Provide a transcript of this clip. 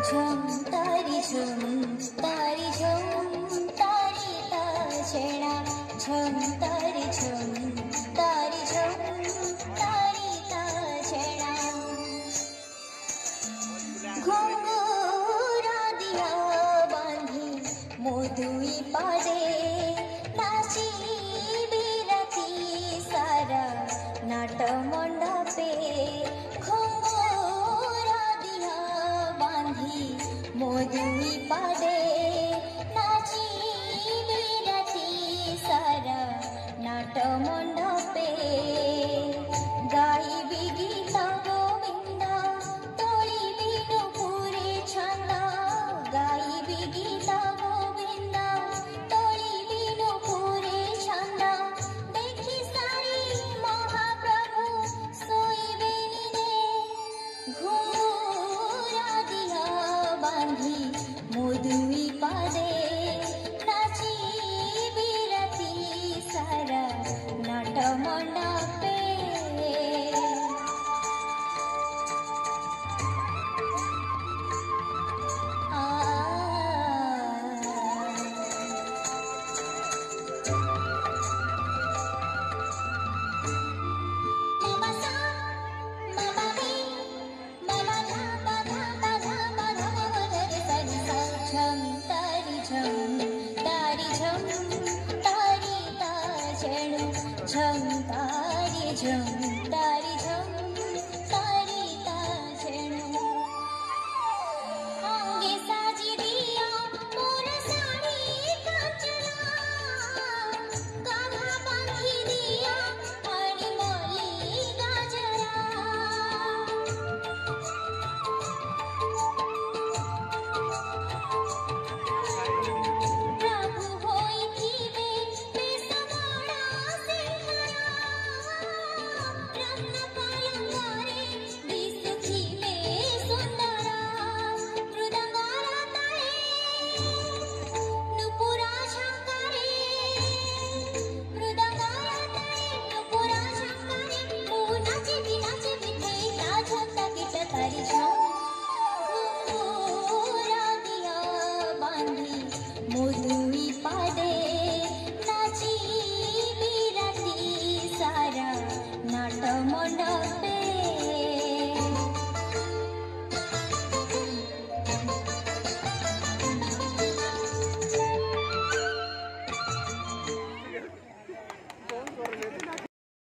तारी झुम तारी ता छेड़ा झुम तारी ता छेड़ा घुंघरा दिया बांधी मोदुई पादे नाची बिरती सारा नाट मंडपे घुंघरा दिया बांधी मोदुई पादे नाची बिरती सारा नाट मंडपे गाइबी गीत गोविंद तोलिबी नुपुरे छंद गाइबी गीत गोविंद तोलिबी नुपुरे छंद देखी सारी महाप्रभु सोइबे निदे घुंघरा दिया बांधी मोदुई पादे।